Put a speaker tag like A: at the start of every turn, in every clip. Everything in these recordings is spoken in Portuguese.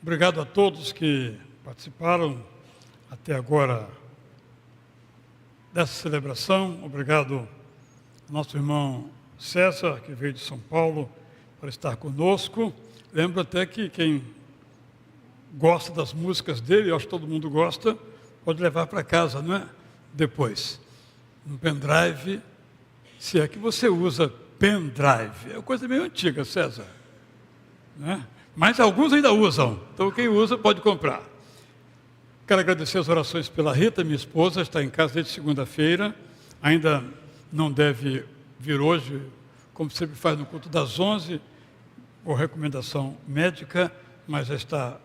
A: Obrigado a todos que participaram até agora dessa celebração. Obrigado ao nosso irmão César, que veio de São Paulo para estar conosco. Lembro até que quem gosta das músicas dele, eu acho que todo mundo gosta, pode levar para casa, não é? Depois, no pendrive, se é que você usa pendrive. É uma coisa meio antiga, César, né? Mas alguns ainda usam, então quem usa pode comprar. Quero agradecer as orações pela Rita, minha esposa, está em casa desde segunda-feira, ainda não deve vir hoje, como sempre faz no culto das 11, por recomendação médica, mas já está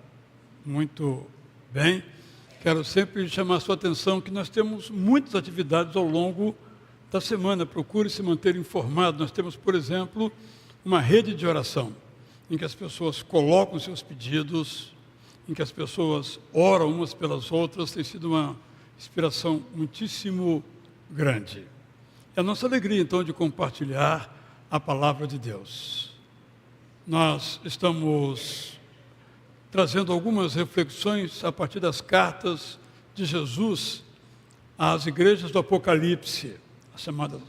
A: muito bem. Quero sempre chamar a sua atenção que nós temos muitas atividades ao longo da semana, procure se manter informado. Nós temos, por exemplo, uma rede de oração, em que as pessoas colocam seus pedidos, em que as pessoas oram umas pelas outras. Tem sido uma inspiração muitíssimo grande. É a nossa alegria, então, de compartilhar a palavra de Deus. Nós estamos trazendo algumas reflexões a partir das cartas de Jesus às igrejas do Apocalipse, as chamadas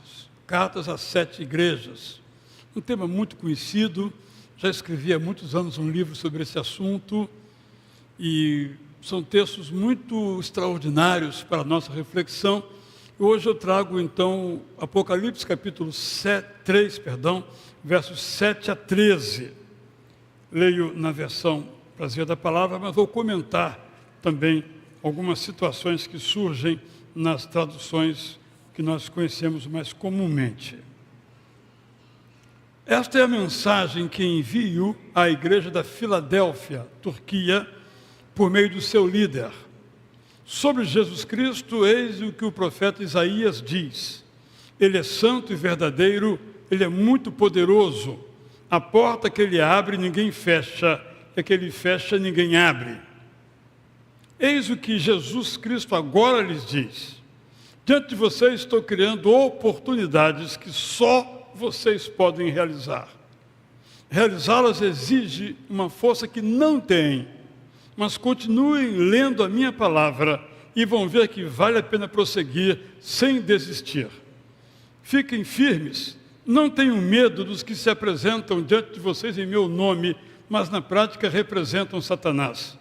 A: cartas às 7 igrejas. Um tema muito conhecido, já escrevi há muitos anos um livro sobre esse assunto, e são textos muito extraordinários para a nossa reflexão. Hoje eu trago, então, Apocalipse capítulo 3, versos 7 a 13. Leio na versão Prazer da Palavra, mas vou comentar também algumas situações que surgem nas traduções que nós conhecemos mais comumente. Esta é a mensagem que envio à igreja da Filadélfia, Turquia, por meio do seu líder. Sobre Jesus Cristo, eis o que o profeta Isaías diz. Ele é santo e verdadeiro, ele é muito poderoso. A porta que ele abre, ninguém fecha, e a que ele fecha, ninguém abre. Eis o que Jesus Cristo agora lhes diz. Diante de vocês estou criando oportunidades que só vocês podem realizar. Realizá-las exige uma força que não têm, mas continuem lendo a minha palavra e vão ver que vale a pena prosseguir sem desistir. Fiquem firmes, não tenham medo dos que se apresentam diante de vocês em meu nome, mas na prática representam Satanás.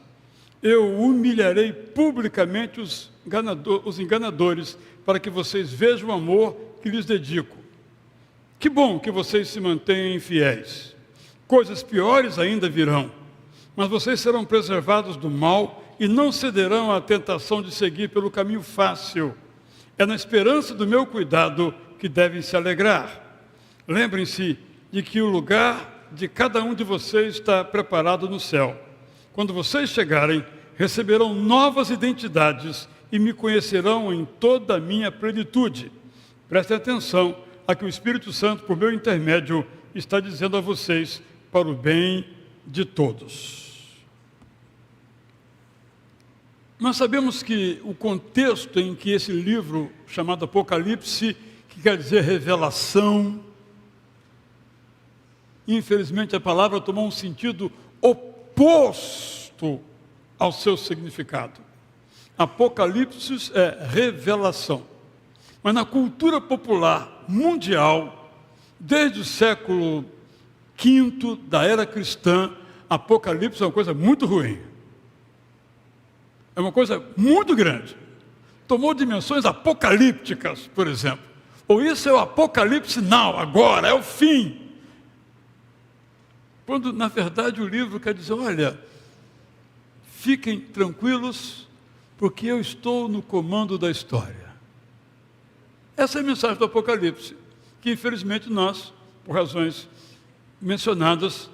A: Eu humilharei publicamente os enganadores para que vocês vejam o amor que lhes dedico. Que bom que vocês se mantenham fiéis. Coisas piores ainda virão, mas vocês serão preservados do mal e não cederão à tentação de seguir pelo caminho fácil. É na esperança do meu cuidado que devem se alegrar. Lembrem-se de que o lugar de cada um de vocês está preparado no céu. Quando vocês chegarem, receberão novas identidades e me conhecerão em toda a minha plenitude. Prestem atenção a que o Espírito Santo, por meu intermédio, está dizendo a vocês para o bem de todos. Nós sabemos que o contexto em que esse livro, chamado Apocalipse, que quer dizer revelação, infelizmente a palavra tomou um sentido oposto ao seu significado. Apocalipse é revelação. Mas na cultura popular mundial, desde o século V da era cristã, Apocalipse é uma coisa muito ruim. É uma coisa muito grande. Tomou dimensões apocalípticas, por exemplo. Ou isso é o Apocalipse now, agora, é o fim. Quando, na verdade, o livro quer dizer, olha, fiquem tranquilos, porque eu estou no comando da história. Essa é a mensagem do Apocalipse, que infelizmente nós, por razões mencionadas,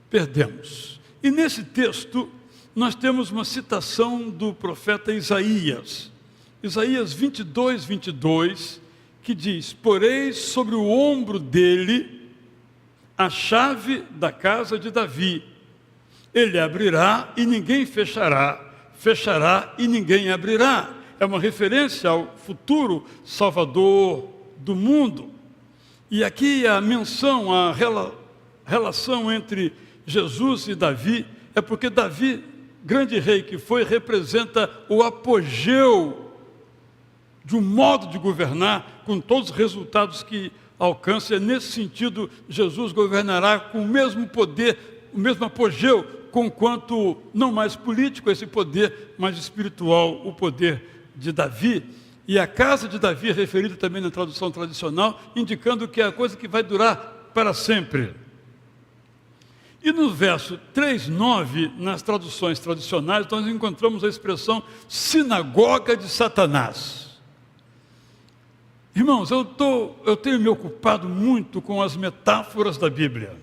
A: perdemos. E nesse texto, nós temos uma citação do profeta Isaías. Isaías 22, 22, que diz, porém sobre o ombro dele a chave da casa de Davi. Ele abrirá e ninguém fechará, fechará e ninguém abrirá. É uma referência ao futuro Salvador do mundo. E aqui a menção, a relação entre Jesus e Davi é porque Davi, grande rei que foi, representa o apogeu de um modo de governar, com todos os resultados que alcança. E nesse sentido, Jesus governará com o mesmo poder, o mesmo apogeu, conquanto não mais político esse poder, mas espiritual, o poder de Davi. E a casa de Davi é referida também na tradução tradicional, indicando que é a coisa que vai durar para sempre. E no verso 3:9, nas traduções tradicionais, nós encontramos a expressão sinagoga de Satanás. Irmãos, eu tenho me ocupado muito com as metáforas da Bíblia.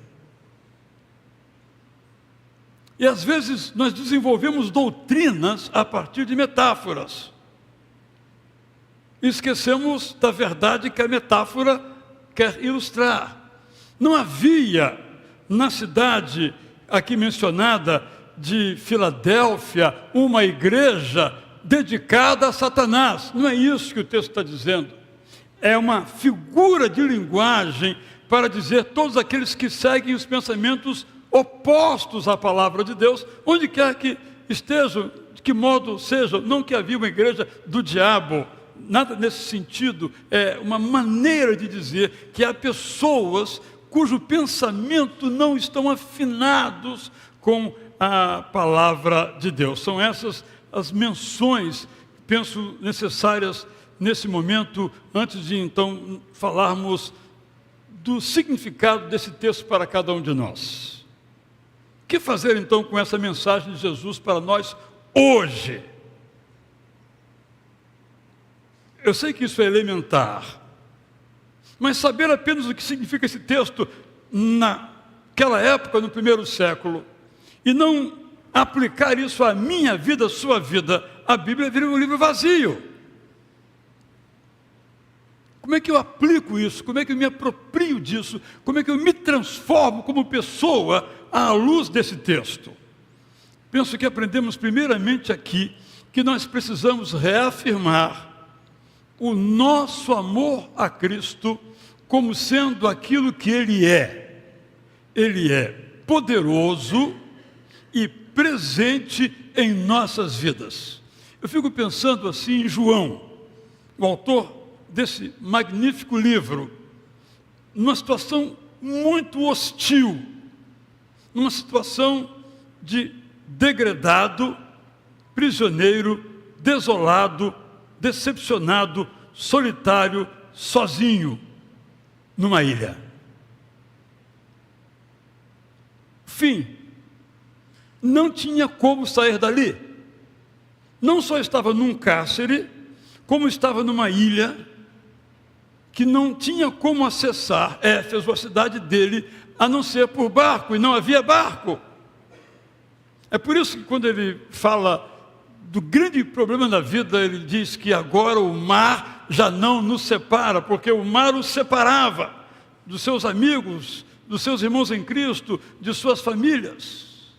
A: E às vezes nós desenvolvemos doutrinas a partir de metáforas. E esquecemos da verdade que a metáfora quer ilustrar. Não havia na cidade aqui mencionada de Filadélfia uma igreja dedicada a Satanás. Não é isso que o texto está dizendo. É uma figura de linguagem para dizer todos aqueles que seguem os pensamentos opostos à palavra de Deus, onde quer que estejam, de que modo sejam. Não que havia uma igreja do diabo, nada nesse sentido. É uma maneira de dizer que há pessoas cujo pensamento não estão afinados com a palavra de Deus. São essas as menções, penso, necessárias nesse momento, antes de então falarmos do significado desse texto para cada um de nós. O que fazer então com essa mensagem de Jesus para nós hoje? Eu sei que isso é elementar, mas saber apenas o que significa esse texto naquela época, no primeiro século, e não aplicar isso à minha vida, à sua vida, a Bíblia vira um livro vazio. Como é que eu aplico isso? Como é que eu me aproprio disso? Como é que eu me transformo como pessoa à luz desse texto? Penso que aprendemos primeiramente aqui que nós precisamos reafirmar o nosso amor a Cristo como sendo aquilo que Ele é. Ele é poderoso e presente em nossas vidas. Eu fico pensando assim em João, o autor desse magnífico livro, numa situação muito hostil, numa situação de degradado, prisioneiro, desolado, decepcionado, solitário, sozinho, numa ilha. Fim, não tinha como sair dali. Não só estava num cárcere, como estava numa ilha que não tinha como acessar Éfeso, a cidade dele, a não ser por barco, e não havia barco. É por isso que quando ele fala do grande problema da vida, ele diz que agora o mar já não nos separa, porque o mar os separava dos seus amigos, dos seus irmãos em Cristo, de suas famílias.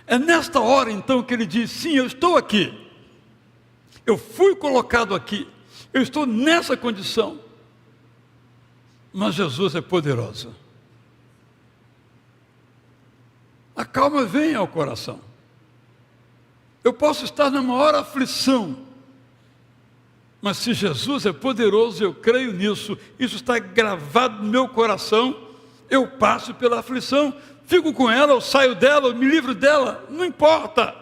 A: É nesta hora então que ele diz: sim, eu estou aqui, eu fui colocado aqui, eu estou nessa condição, mas Jesus é poderoso. A calma vem ao coração. Eu posso estar na maior aflição, mas se Jesus é poderoso, eu creio nisso, isso está gravado no meu coração, eu passo pela aflição, fico com ela, eu saio dela, eu me livro dela, não importa,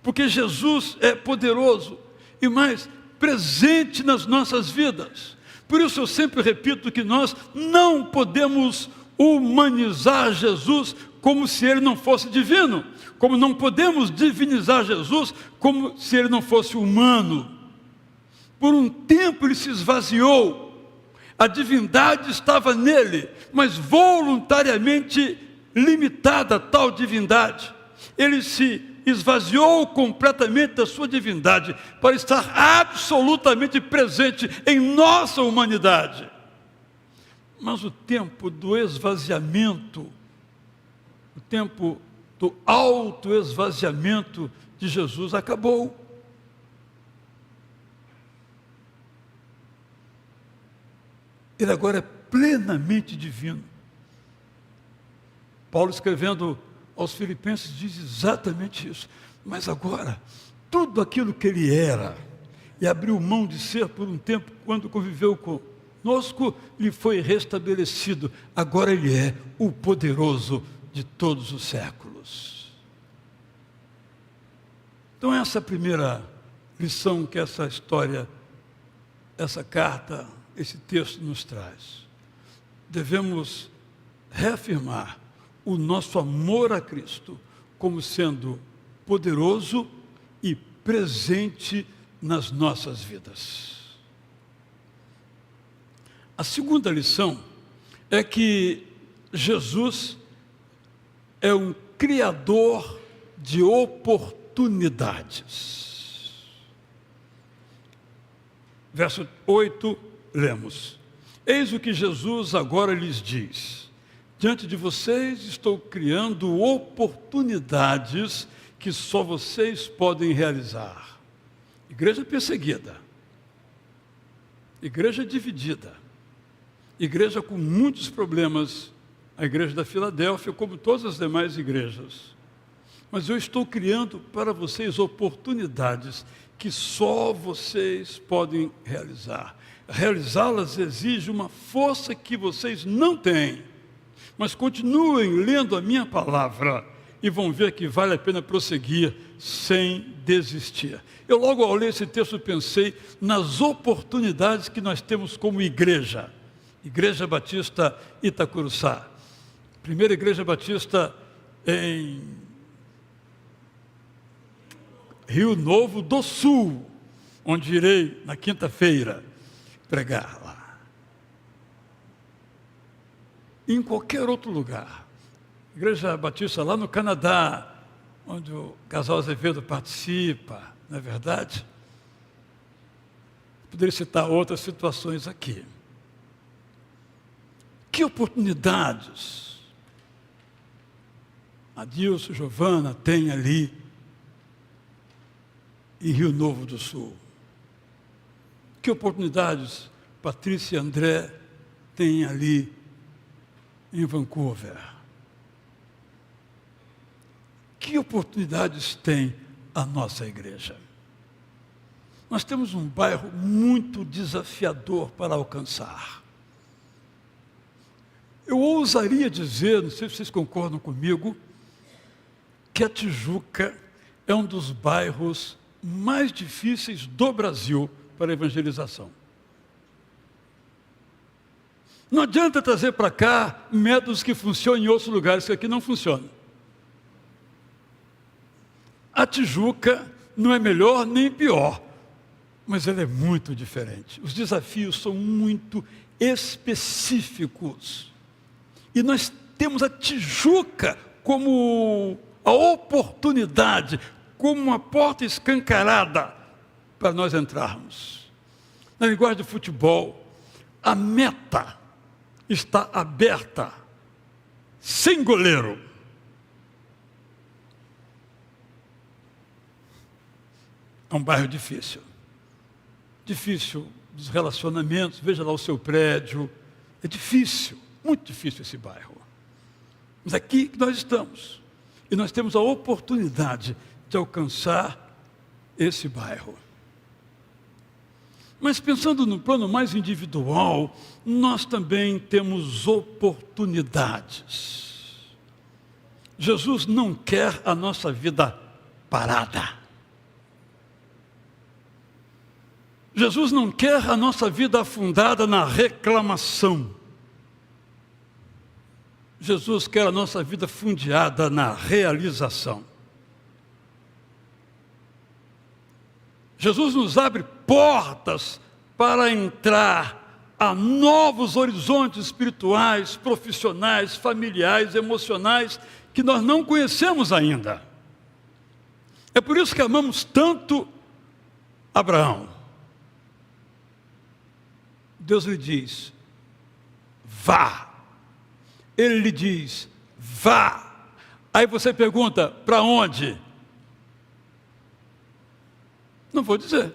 A: porque Jesus é poderoso e mais, presente nas nossas vidas. Por isso eu sempre repito que nós não podemos humanizar Jesus como se ele não fosse divino, como não podemos divinizar Jesus como se ele não fosse humano. Por um tempo ele se esvaziou, a divindade estava nele, mas voluntariamente limitada a tal divindade. Ele se esvaziou completamente da sua divindade para estar absolutamente presente em nossa humanidade. Mas o tempo do esvaziamento, o tempo do autoesvaziamento de Jesus acabou. Ele agora é plenamente divino. Paulo, escrevendo aos Filipenses diz exatamente isso. Mas agora, tudo aquilo que ele era e abriu mão de ser por um tempo quando conviveu conosco, lhe foi restabelecido. Agora ele é o poderoso de todos os séculos. Então essa é a primeira lição que essa história, essa carta, esse texto nos traz. Devemos reafirmar o nosso amor a Cristo como sendo poderoso e presente nas nossas vidas. A segunda lição é que Jesus é um criador de oportunidades. Verso 8, lemos: Eis o que Jesus agora lhes diz: diante de vocês estou criando oportunidades que só vocês podem realizar. Igreja perseguida, igreja dividida, igreja com muitos problemas, a igreja da Filadélfia, como todas as demais igrejas. Mas eu estou criando para vocês oportunidades que só vocês podem realizar. Realizá-las exige uma força que vocês não têm. Mas continuem lendo a minha palavra e vão ver que vale a pena prosseguir sem desistir. Eu logo ao ler esse texto pensei nas oportunidades que nós temos como igreja. Igreja Batista Itacuruçá. Primeira Igreja Batista em Rio Novo do Sul, onde irei na quinta-feira pregar lá. Em qualquer outro lugar. Igreja Batista lá no Canadá, onde o casal Azevedo participa, não é verdade? Poderia citar outras situações aqui. Que oportunidades Adilson, Giovana tem ali em Rio Novo do Sul? Que oportunidades Patrícia e André têm ali em Vancouver? Que oportunidades tem a nossa igreja? Nós temos um bairro muito desafiador para alcançar. Eu ousaria dizer, não sei se vocês concordam comigo, que a Tijuca é um dos bairros mais difíceis do Brasil para a evangelização. Não adianta trazer para cá métodos que funcionam em outros lugares, que aqui não funcionam. A Tijuca não é melhor nem pior, mas ela é muito diferente. Os desafios são muito específicos. E nós temos a Tijuca como a oportunidade, como uma porta escancarada para nós entrarmos. Na linguagem do futebol, a meta está aberta, sem goleiro. É um bairro difícil. Difícil dos relacionamentos, veja lá o seu prédio. É difícil, muito difícil esse bairro. Mas aqui que nós estamos. E nós temos a oportunidade de alcançar esse bairro. Mas pensando no plano mais individual, nós também temos oportunidades. Jesus não quer a nossa vida parada. Jesus não quer a nossa vida afundada na reclamação. Jesus quer a nossa vida fundeada na realização. Jesus nos abre portas para entrar a novos horizontes espirituais, profissionais, familiares, emocionais, que nós não conhecemos ainda. É por isso que amamos tanto Abraão. Deus lhe diz, vá. Ele lhe diz, vá. Aí você pergunta, para onde? Não vou dizer.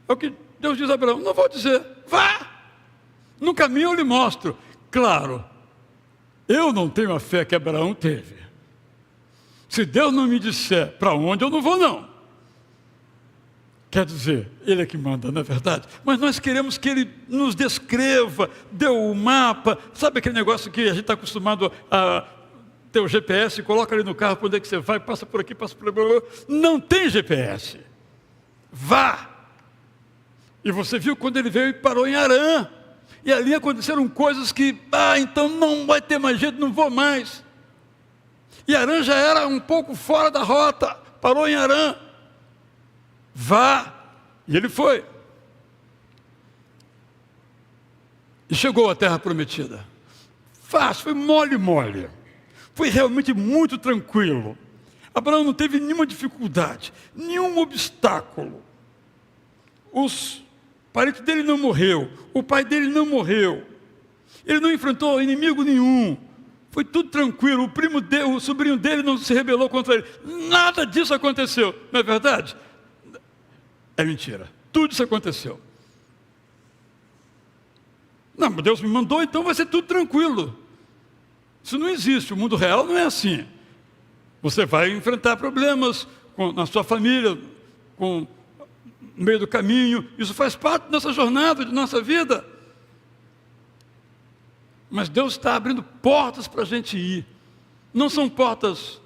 A: É o que Deus diz a Abraão, não vou dizer, vá. No caminho eu lhe mostro. Claro, eu não tenho a fé que Abraão teve. Se Deus não me disser para onde, eu não vou não. Quer dizer, Ele é que manda, não é verdade? Mas nós queremos que Ele nos descreva, dê o mapa. Sabe aquele negócio que a gente está acostumado a ter o GPS, coloca ali no carro, para onde é que você vai, passa por aqui, passa por ali. Não tem GPS. Vá. E você viu quando ele veio e parou em Harã. E ali aconteceram coisas que, então não vai ter mais jeito, não vou mais. E Harã já era um pouco fora da rota, parou em Harã. Vá. E ele foi. E chegou à terra prometida. Fácil, foi mole. Foi realmente muito tranquilo. Abraão não teve nenhuma dificuldade, nenhum obstáculo. Os parentes dele não morreu, o pai dele não morreu. Ele não enfrentou inimigo nenhum. Foi tudo tranquilo. O primo dele, o sobrinho dele não se rebelou contra ele. Nada disso aconteceu. Não é verdade? É mentira. Tudo isso aconteceu. Não, mas Deus me mandou, então vai ser tudo tranquilo. Isso não existe. O mundo real não é assim. Você vai enfrentar problemas na sua família, no meio do caminho. Isso faz parte da nossa jornada, de nossa vida. Mas Deus está abrindo portas para a gente ir. Não são portas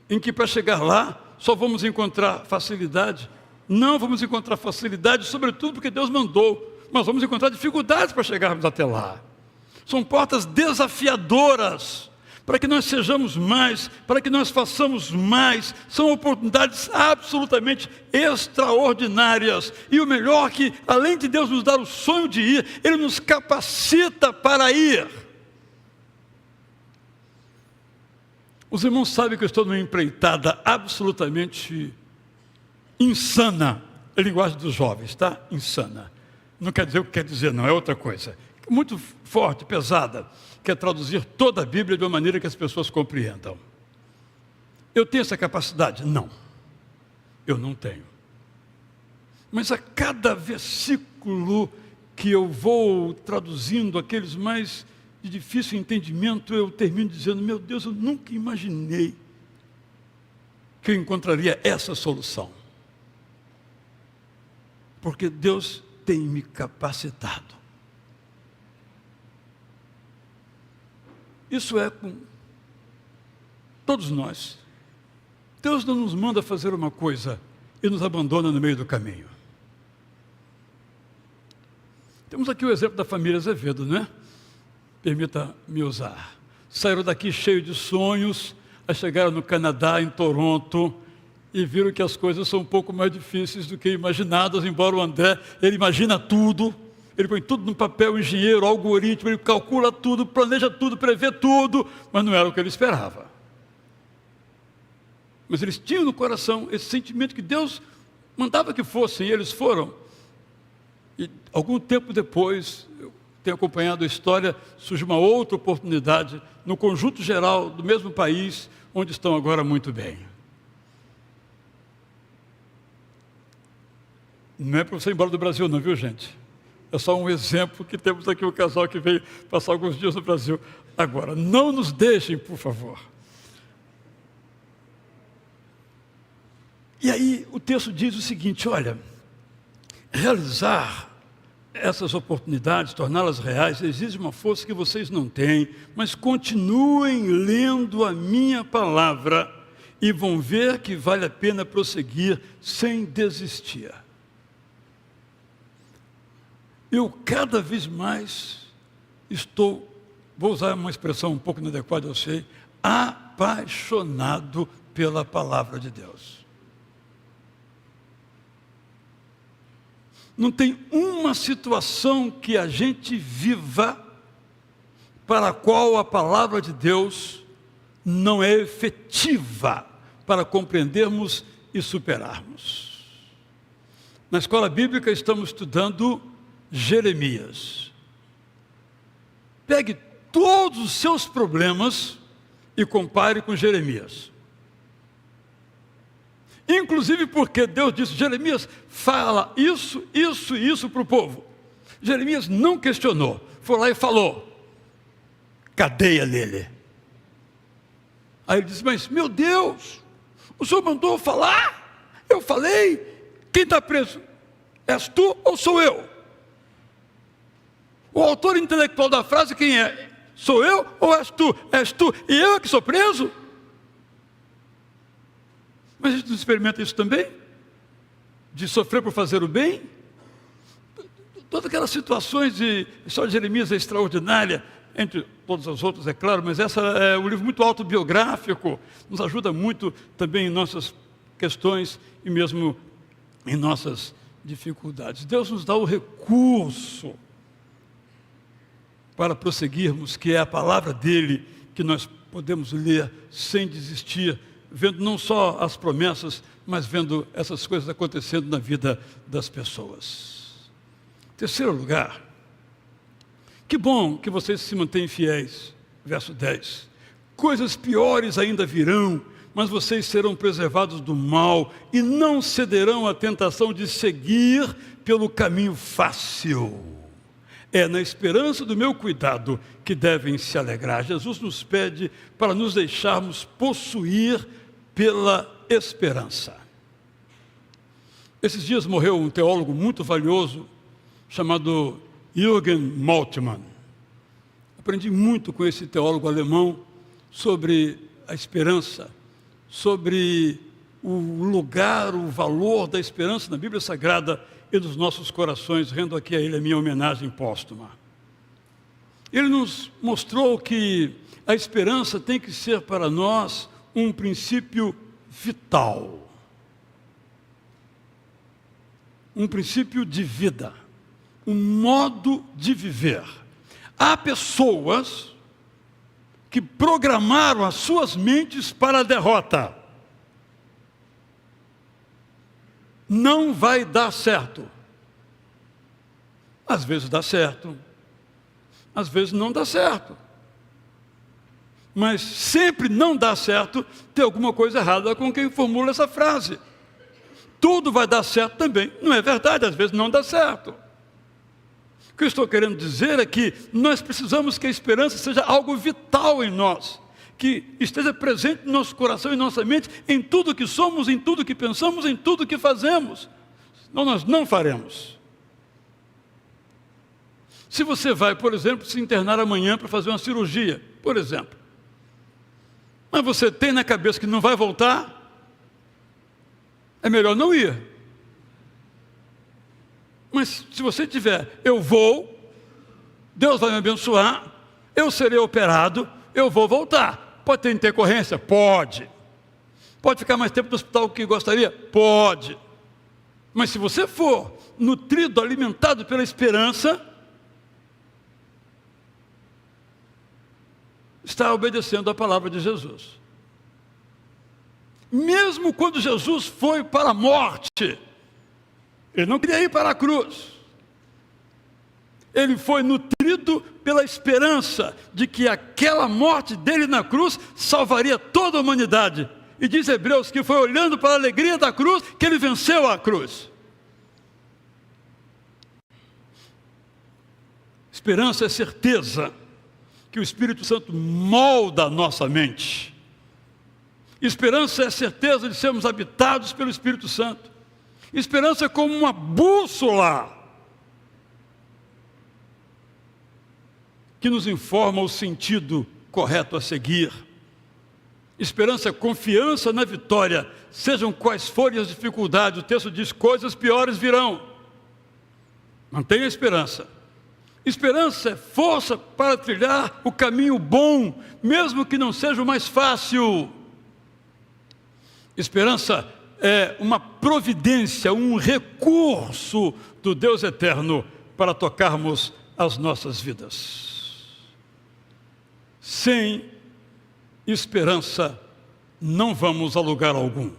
A: em que para chegar lá só vamos encontrar facilidade. Não vamos encontrar facilidade, sobretudo porque Deus mandou. Mas vamos encontrar dificuldades para chegarmos até lá. São portas desafiadoras, para que nós sejamos mais, para que nós façamos mais. São oportunidades absolutamente extraordinárias. E o melhor é que, além de Deus nos dar o sonho de ir, Ele nos capacita para ir. Os irmãos sabem que eu estou numa empreitada absolutamente insana. É a linguagem dos jovens, tá? Insana. Não quer dizer o que quer dizer, não, é outra coisa. Muito forte, pesada, que é traduzir toda a Bíblia de uma maneira que as pessoas compreendam. Eu tenho essa capacidade? Não. Eu não tenho. Mas a cada versículo que eu vou traduzindo, aqueles mais de difícil entendimento, eu termino dizendo, meu Deus, eu nunca imaginei que eu encontraria essa solução. Porque Deus tem me capacitado. Isso é com todos nós. Deus não nos manda fazer uma coisa e nos abandona no meio do caminho. Temos aqui o exemplo da família Azevedo, né? Permita-me usar. Saíram daqui cheios de sonhos, chegaram no Canadá, em Toronto, e viram que as coisas são um pouco mais difíceis do que imaginadas, embora o André, ele imagina tudo. Ele põe tudo no papel, engenheiro, algoritmo, ele calcula tudo, planeja tudo, prevê tudo, mas não era o que ele esperava. Mas eles tinham no coração esse sentimento que Deus mandava que fossem, e eles foram. E algum tempo depois, eu tenho acompanhado a história, surge uma outra oportunidade, no conjunto geral do mesmo país, onde estão agora muito bem. Não é para você ir embora do Brasil não, viu gente? É só um exemplo que temos aqui um casal que veio passar alguns dias no Brasil. Agora, não nos deixem, por favor. E aí o texto diz o seguinte, olha, realizar essas oportunidades, torná-las reais, exige uma força que vocês não têm, mas continuem lendo a minha palavra e vão ver que vale a pena prosseguir sem desistir. Eu cada vez mais estou, vou usar uma expressão um pouco inadequada, eu sei, apaixonado pela palavra de Deus. Não tem uma situação que a gente viva para a qual a palavra de Deus não é efetiva para compreendermos e superarmos. Na escola bíblica estamos estudando Jeremias. Pegue todos os seus problemas e compare com Jeremias. Inclusive porque Deus disse, Jeremias, fala isso, isso e isso para o povo. Jeremias não questionou, foi lá e falou. Cadeia nele. Aí ele disse, mas meu Deus, o senhor mandou eu falar? Eu falei, quem está preso? És tu ou sou eu? O autor intelectual da frase quem é? Sou eu ou és tu? És tu e eu é que sou preso? Mas a gente não experimenta isso também? De sofrer por fazer o bem? Todas aquelas situações de história de Jeremias é extraordinária, entre todas as outras, é claro, mas essa é um livro muito autobiográfico, nos ajuda muito também em nossas questões e mesmo em nossas dificuldades. Deus nos dá o recurso para prosseguirmos, que é a palavra dele, que nós podemos ler sem desistir, vendo não só as promessas, mas vendo essas coisas acontecendo na vida das pessoas. Terceiro lugar, que bom que vocês se mantêm fiéis. Verso 10. Coisas piores ainda virão, mas vocês serão preservados do mal e não cederão à tentação de seguir pelo caminho fácil. É na esperança do meu cuidado que devem se alegrar. Jesus nos pede para nos deixarmos possuir pela esperança. Esses dias morreu um teólogo muito valioso, chamado Jürgen Moltmann. Aprendi muito com esse teólogo alemão sobre a esperança, sobre o lugar, o valor da esperança na Bíblia Sagrada e nos nossos corações. Rendo aqui a ele a minha homenagem póstuma. Ele nos mostrou que a esperança tem que ser para nós um princípio vital, um princípio de vida, um modo de viver. Há pessoas que programaram as suas mentes para a derrota. Não vai dar certo. Às vezes dá certo, às vezes não dá certo. Mas sempre não dá certo, tem alguma coisa errada com quem formula essa frase. Tudo vai dar certo também. Não é verdade, às vezes não dá certo. O que eu estou querendo dizer é que nós precisamos que a esperança seja algo vital em nós, que esteja presente no nosso coração e nossa mente, em tudo que somos, em tudo que pensamos, em tudo que fazemos. Senão nós não faremos. Se você vai, por exemplo, se internar amanhã para fazer uma cirurgia, por exemplo, mas você tem na cabeça que não vai voltar, é melhor não ir. Mas se você tiver, eu vou, Deus vai me abençoar, eu serei operado, eu vou voltar. Pode ter intercorrência? Pode. Pode ficar mais tempo no hospital que gostaria? Pode. Mas se você for nutrido, alimentado pela esperança, está obedecendo a palavra de Jesus. Mesmo quando Jesus foi para a morte, ele não queria ir para a cruz. Ele foi nutrido pela esperança de que aquela morte dele na cruz salvaria toda a humanidade. E diz Hebreus que foi olhando para a alegria da cruz que ele venceu a cruz. Esperança é certeza que o Espírito Santo molda a nossa mente. Esperança é certeza de sermos habitados pelo Espírito Santo. Esperança é como uma bússola que nos informa o sentido correto a seguir. Esperança é confiança na vitória, sejam quais forem as dificuldades. O texto diz, coisas piores virão. Mantenha a esperança. Esperança é força para trilhar o caminho bom, mesmo que não seja o mais fácil. Esperança é uma providência, um recurso do Deus eterno para tocarmos as nossas vidas. Sem esperança, não vamos a lugar algum.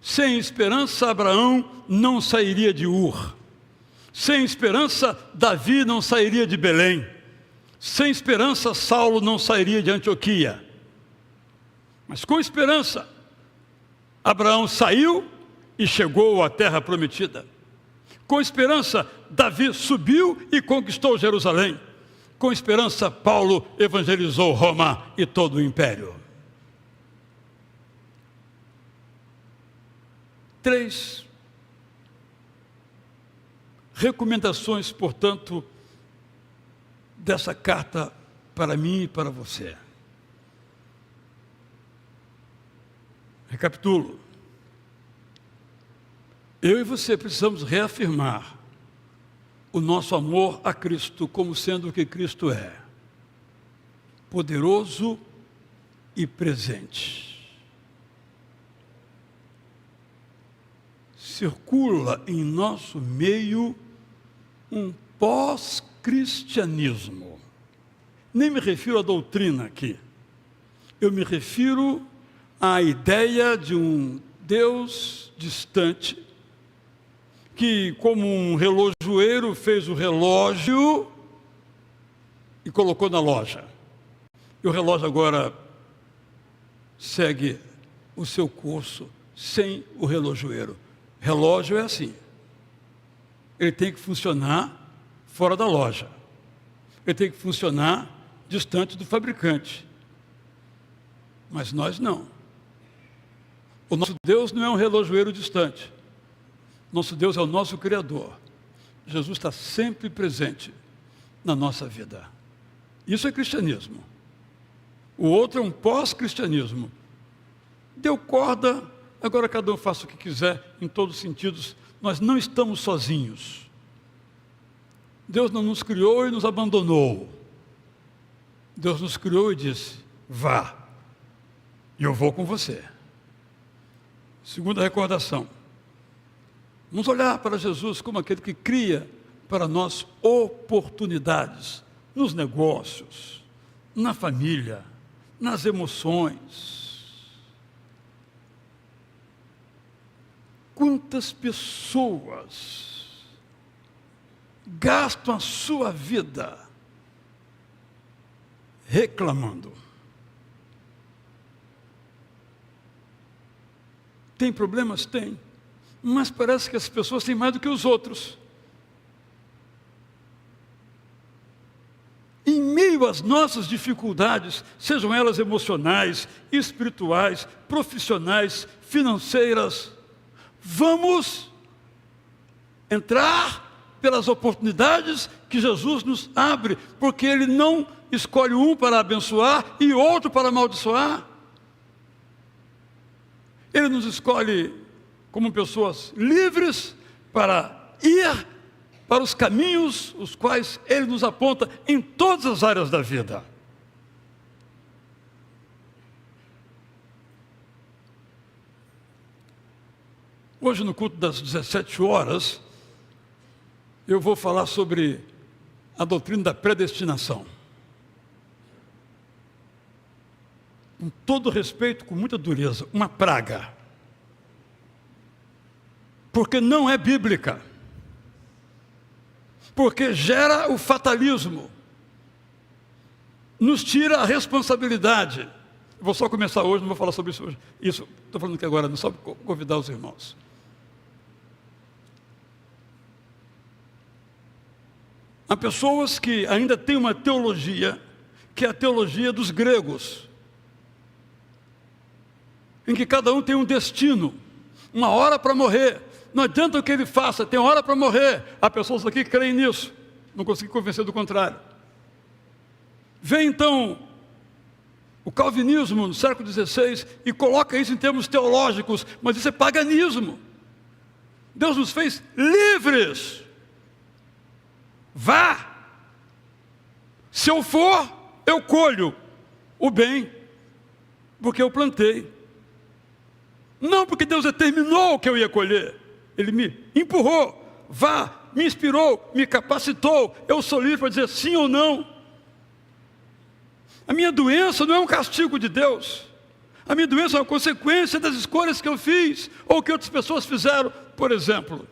A: Sem esperança, Abraão não sairia de Ur. Sem esperança, Davi não sairia de Belém. Sem esperança, Saulo não sairia de Antioquia. Mas com esperança, Abraão saiu e chegou à terra prometida. Com esperança, Davi subiu e conquistou Jerusalém. Com esperança, Paulo evangelizou Roma e todo o império. 3 recomendações, portanto, dessa carta para mim e para você. Recapitulo. Eu e você precisamos reafirmar o nosso amor a Cristo como sendo o que Cristo é: poderoso e presente. Circula em nosso meio um pós-cristianismo. Nem me refiro à doutrina aqui. Eu me refiro à ideia de um Deus distante, que, como um relojoeiro, fez o relógio e colocou na loja. E o relógio agora segue o seu curso sem o relojoeiro. Relógio é assim. Ele tem que funcionar fora da loja. Ele tem que funcionar distante do fabricante. Mas nós não. O nosso Deus não é um relojoeiro distante. Nosso Deus é o nosso Criador. Jesus está sempre presente na nossa vida. Isso é cristianismo. O outro é um pós-cristianismo. Deu corda, agora cada um faça o que quiser, em todos os sentidos. Nós não estamos sozinhos. Deus não nos criou e nos abandonou. Deus nos criou e disse: vá, e eu vou com você. Segunda recordação. Vamos olhar para Jesus como aquele que cria para nós oportunidades nos negócios, na família, nas emoções. Quantas pessoas gastam a sua vida reclamando? Tem problemas? Tem. Mas parece que as pessoas têm mais do que os outros. Em meio às nossas dificuldades, sejam elas emocionais, espirituais, profissionais, financeiras, vamos entrar pelas oportunidades que Jesus nos abre, porque Ele não escolhe um para abençoar e outro para amaldiçoar. Ele nos escolhe como pessoas livres para ir para os caminhos os quais Ele nos aponta em todas as áreas da vida. Hoje, no culto das 17 horas, eu vou falar sobre a doutrina da predestinação. Com todo respeito, com muita dureza, uma praga. Porque não é bíblica. Porque gera o fatalismo. Nos tira a responsabilidade. Vou só começar hoje, não vou falar sobre isso hoje. Isso, estou falando aqui agora, não só para convidar os irmãos. Há pessoas que ainda têm uma teologia, que é a teologia dos gregos, em que cada um tem um destino, uma hora para morrer. Não adianta o que ele faça, tem hora para morrer. Há pessoas aqui que creem nisso, não consegui convencer do contrário. Vem então o calvinismo no século XVI e coloca isso em termos teológicos, mas isso é paganismo. Deus nos fez livres. Vá. Se eu for, eu colho o bem, porque eu plantei. Não porque Deus determinou que eu ia colher. Ele me empurrou, vá, me inspirou, me capacitou. Eu sou livre para dizer sim ou não. A minha doença não é um castigo de Deus. A minha doença é uma consequência das escolhas que eu fiz, ou que outras pessoas fizeram. Por exemplo,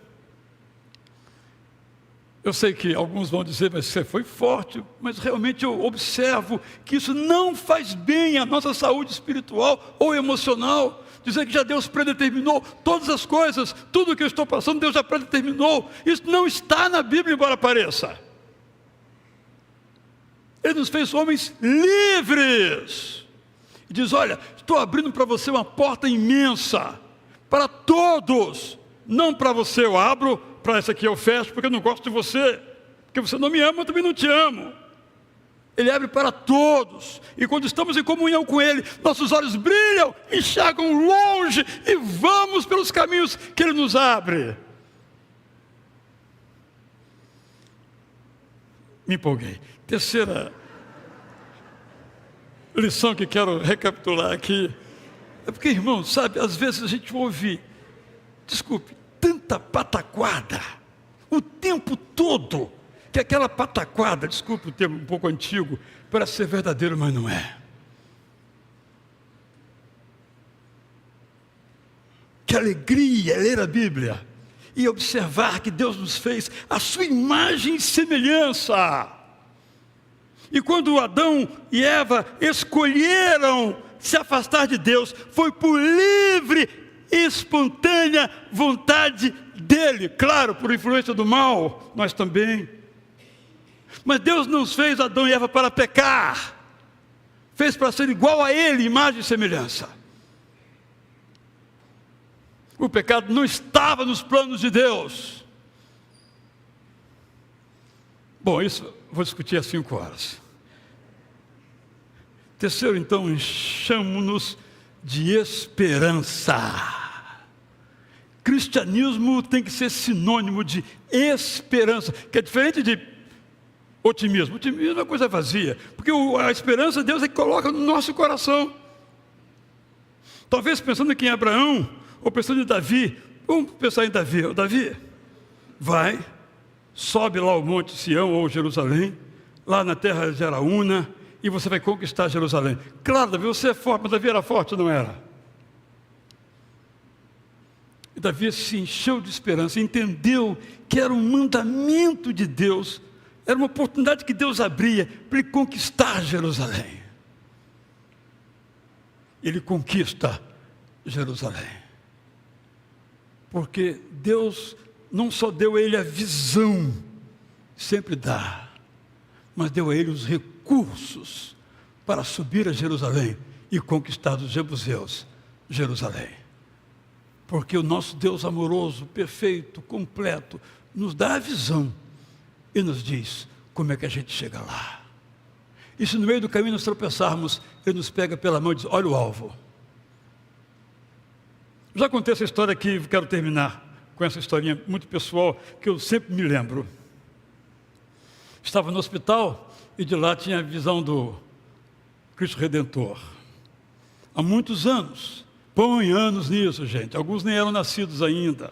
A: eu sei que alguns vão dizer, mas você foi forte, mas realmente eu observo que isso não faz bem à nossa saúde espiritual ou emocional. Dizer que já Deus predeterminou todas as coisas, tudo o que eu estou passando, Deus já predeterminou. Isso não está na Bíblia, embora pareça. Ele nos fez homens livres. E diz, olha, estou abrindo para você uma porta imensa. para todos. Não para você eu abro, para essa aqui eu fecho, porque eu não gosto de você, porque você não me ama, eu também não te amo. Ele abre para todos, e quando estamos em comunhão com Ele, nossos olhos brilham, enxergam longe, e vamos pelos caminhos que Ele nos abre. Me empolguei. Terceira lição que quero recapitular aqui, é porque, irmão, sabe, às vezes a gente ouve, desculpe, tanta pataquada, o tempo todo, que aquela pataquada, desculpe o termo um pouco antigo, parece ser verdadeiro, mas não é. Que alegria é ler a Bíblia e observar que Deus nos fez a sua imagem e semelhança. E quando Adão e Eva escolheram se afastar de Deus, foi por livre e espontânea vontade dele. Claro, por influência do mal, nós também. Mas Deus não fez Adão e Eva para pecar. Fez para ser igual a ele, imagem e semelhança. O pecado não estava nos planos de Deus. Bom, isso vou discutir às 5 horas. Terceiro, então, enchamo-nos de esperança. Cristianismo tem que ser sinônimo de esperança, que é diferente de otimismo. Otimismo é uma coisa vazia, porque a esperança Deus é que coloca no nosso coração. Talvez pensando aqui em Abraão, ou pensando em Davi, vamos pensar em Davi. O Davi vai, sobe lá o monte Sião ou Jerusalém, lá na terra de Araúna, e você vai conquistar Jerusalém. Claro, Davi, você é forte, mas Davi era forte, não era? E Davi se encheu de esperança, entendeu que era um mandamento de Deus, era uma oportunidade que Deus abria para ele conquistar Jerusalém. Ele conquista Jerusalém. Porque Deus não só deu a ele a visão, sempre dá, mas deu a ele os recursos para subir a Jerusalém e conquistar dos jebuseus Jerusalém. Porque o nosso Deus amoroso, perfeito, completo, nos dá a visão e nos diz como é que a gente chega lá. E se no meio do caminho nós tropeçarmos, Ele nos pega pela mão e diz, olha o alvo. Já contei essa história aqui, quero terminar com essa historinha muito pessoal, que eu sempre me lembro. Estava no hospital e de lá tinha a visão do Cristo Redentor. Há muitos anos, põe anos nisso, gente, alguns nem eram nascidos ainda.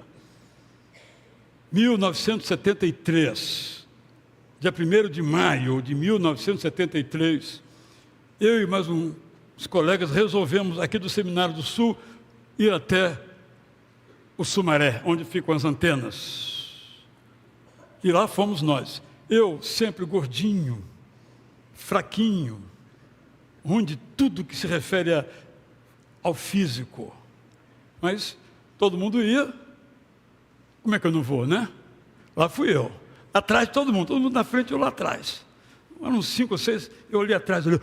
A: 1973, dia 1º de maio de 1973, eu e mais uns colegas resolvemos, aqui do Seminário do Sul, ir até o Sumaré, onde ficam as antenas. E lá fomos nós. Eu, sempre gordinho, fraquinho, ruim de tudo que se refere ao físico. Mas todo mundo ia. Como é que eu não vou, né? Lá fui eu. Atrás de todo mundo na frente e eu lá atrás. Eram uns 5 ou 6, eu olhei atrás, olhei.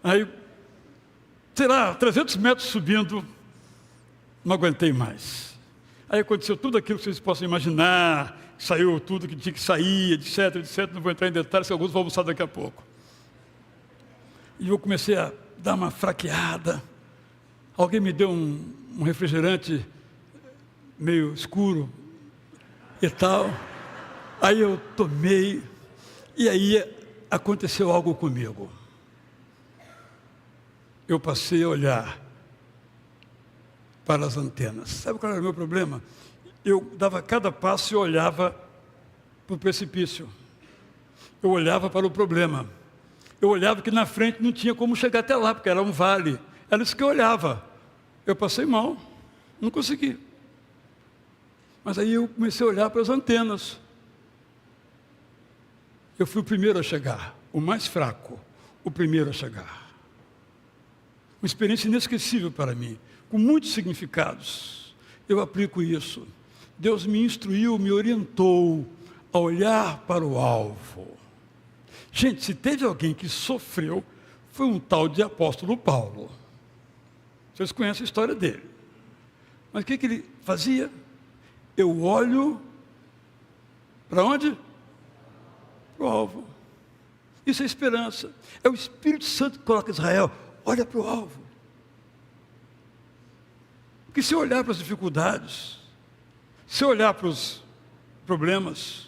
A: Aí, sei lá, 300 metros subindo, não aguentei mais. Aí aconteceu tudo aquilo que vocês possam imaginar, saiu tudo que tinha que sair, etc, etc. Não vou entrar em detalhes, que alguns vão almoçar daqui a pouco. E eu comecei a dar uma fraqueada. Alguém me deu um refrigerante meio escuro e tal. Aí eu tomei, e aí aconteceu algo comigo. Eu passei a olhar para as antenas. Sabe qual era o meu problema? Eu dava cada passo e olhava para o precipício. Eu olhava para o problema. Eu olhava que na frente não tinha como chegar até lá, porque era um vale. Era isso que eu olhava. Eu passei mal, não consegui. Mas aí eu comecei a olhar para as antenas. Eu fui o primeiro a chegar, o mais fraco, o primeiro a chegar. Uma experiência inesquecível para mim, com muitos significados. Eu aplico isso. Deus me instruiu, me orientou a olhar para o alvo. Gente, se teve alguém que sofreu, foi um tal de apóstolo Paulo. Vocês conhecem a história dele. Mas o que ele fazia? Eu olho para onde? Para o alvo. Isso é esperança. É o Espírito Santo que coloca Israel. Olha para o alvo. Porque se eu olhar para as dificuldades, se eu olhar para os problemas,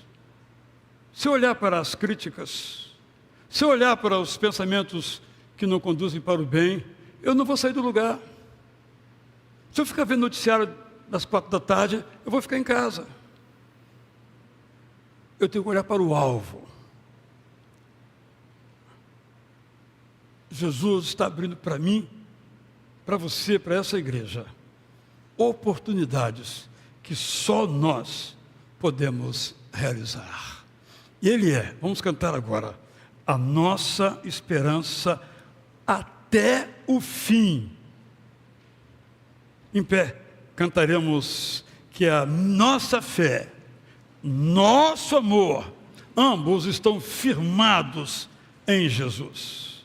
A: se eu olhar para as críticas, se eu olhar para os pensamentos que não conduzem para o bem, eu não vou sair do lugar. Se eu ficar vendo noticiário das 4 da tarde, eu vou ficar em casa. Eu tenho que olhar para o alvo. Jesus está abrindo para mim, para você, para essa igreja, oportunidades que só nós podemos realizar. E Ele é, vamos cantar agora, a nossa esperança até o fim. Em pé, cantaremos que a nossa fé, nosso amor, ambos estão firmados em Jesus.